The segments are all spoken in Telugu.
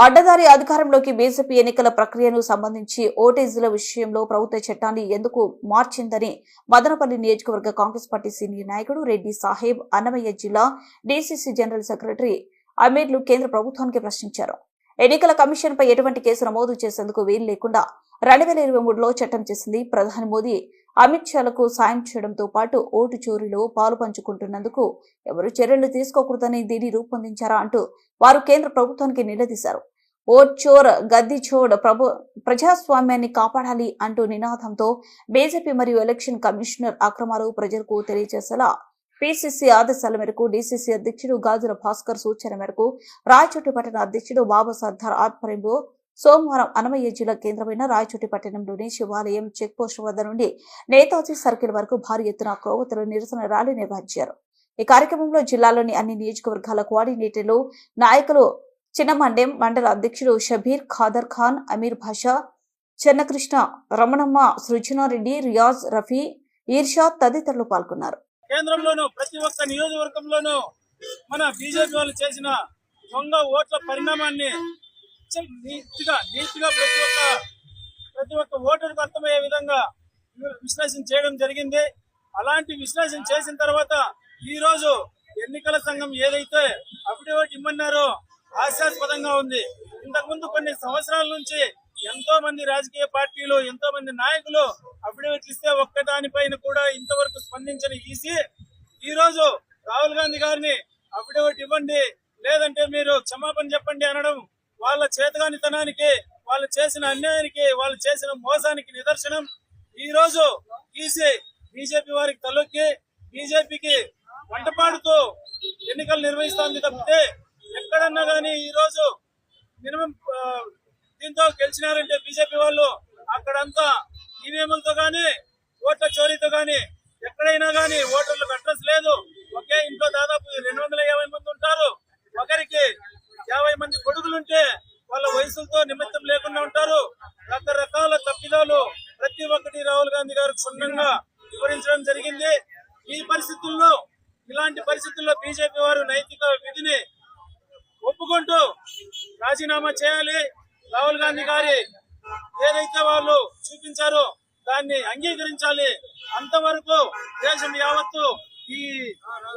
అడ్డదారి అధికారంలోకి బీజేపీ ఎన్నికల ప్రక్రియను సంబంధించి ఓటేజీల విషయంలో ప్రభుత్వ చట్టాన్ని ఎందుకు మార్చిందని మదనపల్లి నియోజకవర్గ కాంగ్రెస్ పార్టీ సీనియర్ నాయకుడు రెడ్డి సాహెబ్ అన్నమయ్య జిల్లా డీసీసీ జనరల్ సెక్రటరీ అమీర్లు కేంద్ర ప్రభుత్వానికి ప్రశ్నించారు. ఎన్నికల కమిషన్ పై ఎటువంటి కేసు నమోదు చేసేందుకు వీలు లేకుండా 2023లో చట్టం చేసింది. ప్రధాని మోదీ అమిత్ షాలకు సాయం చేయడంతో పాటు ఓటు చోరీలో పాలు పంచుకుంటున్నందుకు ఎవరు చర్యలు తీసుకోకూడదని దీన్ని రూపొందించారా అంటూ వారు కేంద్ర ప్రభుత్వానికి నిలదీశారు. ఓట్ చోర్ గద్దీ చోడ్ ప్రజాస్వామ్యాన్ని కాపాడాలి అంటూ నినాదంతో బీజేపీ మరియు ఎలక్షన్ కమిషనర్ అక్రమాలు ప్రజలకు తెలియజేసేలా పీసీసీ ఆదేశాల మేరకు డీసీసీ అధ్యక్షుడు గాజుల భాస్కర్ సూచన మేరకు రాయచోటి పట్టణ అధ్యక్షుడు బాబా సర్దార్ ఆధ్వర్యంలో సోమవారం అన్నమయ్య జిల్లా కేంద్రమైన రాయచోటి పట్టణంలోని శివాలయం చెక్పోస్టు వద్ద నుండి నేతాజీ సర్కిల్ వరకు భారీ ఎత్తున క్రొవ్వొత్తుల నిరసన ర్యాలీ నిర్వహించారు. ఈ కార్యక్రమంలో జిల్లాలోని అన్ని నియోజకవర్గాల కోఆర్డినేటర్లు, నాయకులు, చిన్నమండెం మండల అధ్యక్షుడు షబీర్ ఖాదర్ ఖాన్, అమీర్ భాషా, చెన్నకృష్ణ, రమణమ్మ, సృజనారెడ్డి, రియాజ్, రఫీ, ఈర్షాద్ తదితరులు పాల్గొన్నారు. కేంద్రంలోనూ ప్రతి ఒక్క నియోజకవర్గంలోనూ మన బీజేపీ వాళ్ళు చేసిన దొంగ ఓట్ల పరిణామాన్ని నీతిగా ప్రతి ఒక్క ఓటర్కు అర్థమయ్యే విధంగా విశ్లేషణ చేయడం జరిగింది. అలాంటి విశ్లేషణ చేసిన తర్వాత ఈ రోజు ఎన్నికల సంఘం ఏదైతే అఫిడవిట్ ఇమ్మన్నారో హాస్యాస్పదంగా ఉంది. ఇంతకుముందు కొన్ని సంవత్సరాల నుంచి ఎంతో మంది రాజకీయ పార్టీలు, ఎంతో మంది నాయకులు అఫిడవిట్లు ఇస్తే ఒక్కదానిపైన కూడా ఇంతవరకు స్పందించని ఈసీ ఈ రోజు రాహుల్ గాంధీ గారిని అఫిడవిట్ ఇవ్వండి, లేదంటే మీరు క్షమాపణ చెప్పండి అనడం వాళ్ళ చేతగానితనానికి, వాళ్ళు చేసిన అన్యాయానికి, వాళ్ళు చేసిన మోసానికి నిదర్శనం. ఈ రోజు ఈసీ బీజేపీ వారికి తలొక్కి బీజేపీకి వంటపాడుతూ ఎన్నికలు నిర్వహిస్తోంది తప్పితే ఎక్కడన్నా గానీ ఈ రోజు మినిమం దీంతో గెలిచినారంటే బీజేపీ వాళ్ళు అక్కడంతా ఈవీఎంలతో గానీ ఓట్ల చోరీతో గానీ ఎక్కడైనా గానీ ఓటర్లకు అడ్రస్ లేదు. ఒకే ఇంట్లో దాదాపు 250 మంది ఉంటారు. ఒకరికి 50 మంది కొడుకులుంటే వాళ్ళ వయసులతో నిమిత్తం లేకుండా ఉంటారు. రకరకాల తప్పిదాలు ప్రతి ఒక్కటి రాహుల్ గాంధీ గారు క్షుణ్ణంగా వివరించడం జరిగింది. ఇలాంటి పరిస్థితుల్లో బీజేపీ వారు నైతిక విధిని ఒప్పుకుంటూ రాజీనామా చేయాలి. రాహుల్ గాంధీ గారి ఏదైతే వాళ్ళు చూపించారో దాన్ని అంగీకరించాలి. అంతవరకు దేశం యావత్తు ఈ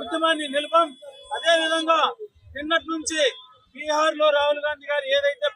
ఉద్యమాన్ని నిలుపం. అదే విధంగా నిన్నటి నుంచి బీహార్ లో రాహుల్ గాంధీ గారు ఏదైతే